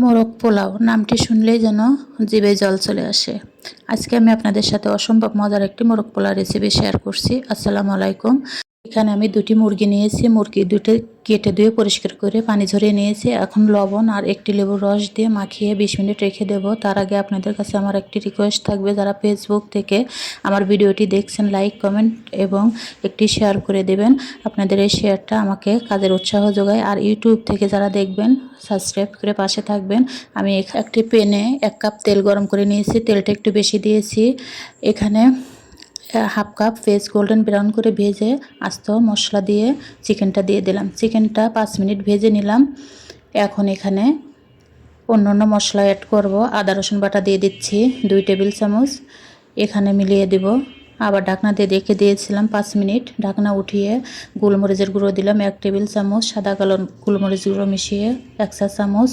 মোরগ পোলাও নামটি শুনলেই যেন জিভে জল চলে আসে। আজকে আমি আপনাদের সাথে অসম্ভব মজার একটি মোরগ পোলাও রেসিপি শেয়ার করছি। আসসালামু আলাইকুম। এখানে আমি দুটি মুরগি নিয়েছি। মুরগি দুটো কেটে ধুয়ে পরিষ্কার করে পানি ঝরিয়ে নিয়েছি। এখন লবণ আর একটি লেবুর রস দিয়ে মাখিয়ে 20 মিনিট রেখে দেব। তার আগে আপনাদের কাছে আমার একটি রিকোয়েস্ট থাকবে, যারা ফেসবুক থেকে আমার ভিডিওটি দেখছেন লাইক কমেন্ট এবং একটি শেয়ার করে দেবেন। আপনাদের এই শেয়ারটা আমাকে কাজের উৎসাহ যোগায়। আর ইউটিউব থেকে যারা দেখবেন সাবস্ক্রাইব করে পাশে থাকবেন। আমি একটি প্যানে 1 কাপ তেল গরম করে নিয়েছি। তেলটা একটু বেশি দিয়েছি। এখানে হাফ কাপ পেঁয়াজ গোল্ডেন ব্রাউন করে ভেজে আস্ত মশলা দিয়ে চিকেনটা দিয়ে দিলাম। চিকেনটা 5 মিনিট ভেজে নিলাম। এখন এখানে অন্যান্য মশলা অ্যাড করব। আদা রসুন বাটা দিয়ে দিচ্ছি 2 টেবিল চামচ। এখানে মিলিয়ে দিব। আবার ঢাকনা দিয়ে রেখে দিয়েছিলাম 5 মিনিট। ঢাকনা উঠিয়ে গোলমরিচের গুঁড়ো দিলাম 1 টেবিল চামচ। সাদা কালো গোলমরিচ গুঁড়ো মিশিয়ে 1 চা চামচ।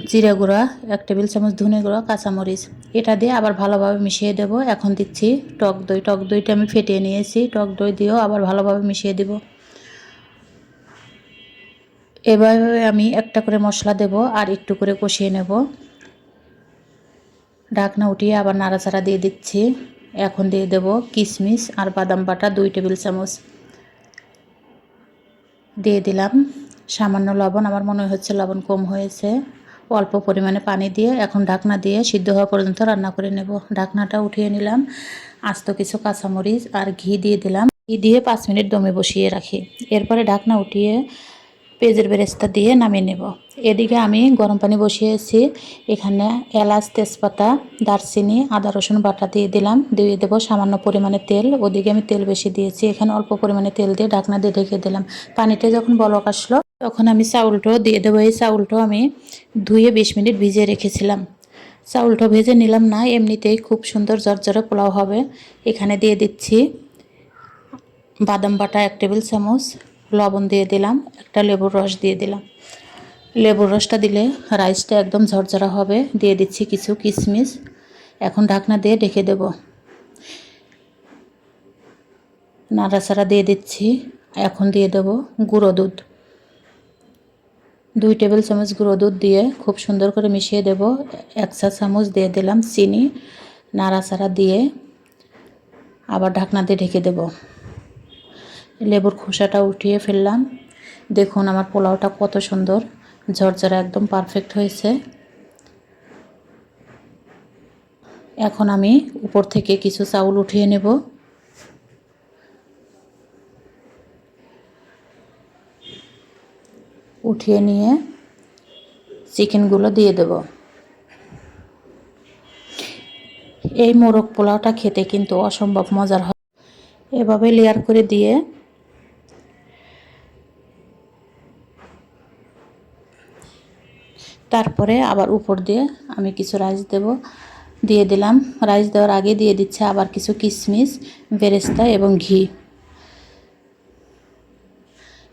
জিরা গুঁড়া 1 টেবিল চামচ। ধনে গুঁড়া, কাঁচামরিচ এটা দিয়ে আবার ভালোভাবে মিশিয়ে দেব। এখন দিচ্ছি টক দই। টক দইটা আমি ফেটিয়ে নিয়েছি। টক দই দিয়েও আবার ভালোভাবে মিশিয়ে দেব। এভাবে আমি একটা করে মশলা দেব আর একটু করে কষিয়ে নেব। ঢাকনা উঠিয়ে আবার নাড়াচাড়া দিয়ে দিচ্ছি। এখন দিয়ে দেব কিশমিশ আর বাদাম বাটা 2 টেবিল চামচ। দিয়ে দিলাম সামান্য লবণ। আমার মনে হচ্ছে লবণ কম হয়েছে। অল্প পরিমাণে পানি দিয়ে এখন ঢাকনা দিয়ে সিদ্ধ হওয়া পর্যন্ত রান্না করে নেব। ঢাকনাটা উঠিয়ে নিলাম। আস্ত কিছু কাঁচামরিচ আর ঘি দিয়ে দিলাম। ঘি দিয়ে 5 মিনিট দমে বসিয়ে রাখি। এরপরে ঢাকনা উঠিয়ে পেঁয়াজের বেরেস্তা দিয়ে নামিয়ে নেব। এদিকে আমি গরম পানি বসিয়েছি। এখানে এলাচ, তেজপাতা, দারচিনি, আদা রসুন বাটা দিয়ে দিলাম। দিয়ে দেবো সামান্য পরিমাণে তেল। ওদিকে আমি তেল বেশি দিয়েছি। এখানে অল্প পরিমাণে তেল দিয়ে ঢাকনা দিয়ে ঢেকে দিলাম। পানিটা যখন বলক আসলো তখন আমি চাউলটাও দিয়ে দেবো। এই চাউলটাও আমি ধুয়ে 20 মিনিট ভিজিয়ে রেখেছিলাম। চাউলটা ভেজে নিলাম না, এমনিতেই খুব সুন্দর ঝরঝরে পোলাও হবে। এখানে দিয়ে দিচ্ছি বাদাম বাটা 1 টেবিল চামচ। লবণ দিয়ে দিলাম। একটা লেবুর রস দিয়ে দিলাম। লেবুর রসটা দিলে রাইসটা একদম ঝরঝরা হবে। দিয়ে দিচ্ছি কিছু কিশমিশ। এখন ঢাকনা দিয়ে ঢেকে দেব। নাড়াচাড়া দিয়ে দিচ্ছি। এখন দিয়ে দেব গুঁড়ো দুধ। 2 টেবিল চামচ গুঁড়ো দুধ দিয়ে খুব সুন্দর করে মিশিয়ে দেব। 1 চা চামচ দিয়ে দিলাম চিনি। নাড়াচাড়া দিয়ে আবার ঢাকনা দিয়ে ঢেকে দেব। লেবুর খোসাটা উঠিয়ে ফেললাম। দেখুন আমার পোলাওটা কত সুন্দর ঝরঝরা একদম পারফেক্ট হয়েছে। এখন আমি উপর থেকে কিছু চাউল উঠিয়ে নেব। উঠিয়ে নিয়ে চিকেনগুলো দিয়ে দেব। এই মোরগ পোলাওটা খেতে কিন্তু অসম্ভব মজার হয়। এভাবে লেয়ার করে দিয়ে তারপরে আবার উপর দিয়ে আমি কিছু রাইস দেব। দিয়ে দিলাম। রাইস দেওয়ার আগে দিয়ে দিচ্ছে আবার কিছু কিশমিশ, বেরেস্তা এবং ঘি।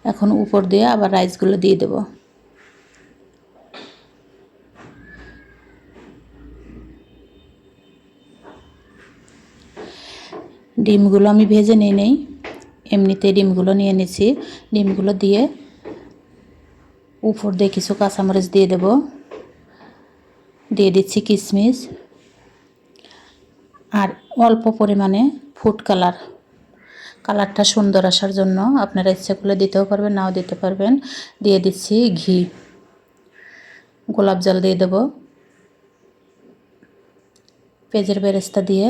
এখন উপর দিয়ে আবার রাইসগুলো দিয়ে দেব। ডিমগুলো আমি ভেজে নিয়ে নেই, এমনিতে ডিমগুলো নিয়ে নিয়েছি। ডিমগুলো দিয়ে উপর দিয়ে কিছু কাঁচামরিচ দিয়ে দেব। দিয়ে দিচ্ছি কিশমিশ আর অল্প পরিমাণে ফুড কালার। কালারটা সুন্দর আসার জন্য আপনারা ইচ্ছা করলে দিতেও পারবেন, নাও দিতে পারবেন। দিয়ে দিচ্ছি ঘি। গোলাপ জল দিয়ে দেব। পেঁয়াজের বেরেস্তা দিয়ে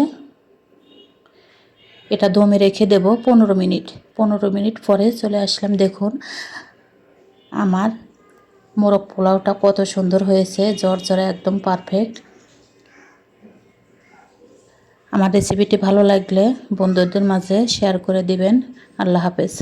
এটা দমে রেখে দেব 15 মিনিট। 15 মিনিট পরে চলে আসলাম। দেখুন আমার মোরগ পোলাওটা কত সুন্দর হয়েছে, ঝরঝরে একদম পারফেক্ট। আমার রেসিপিটি ভালো লাগলে বন্ধুদের মাঝে শেয়ার করে দিবেন। আল্লাহ হাফেজ।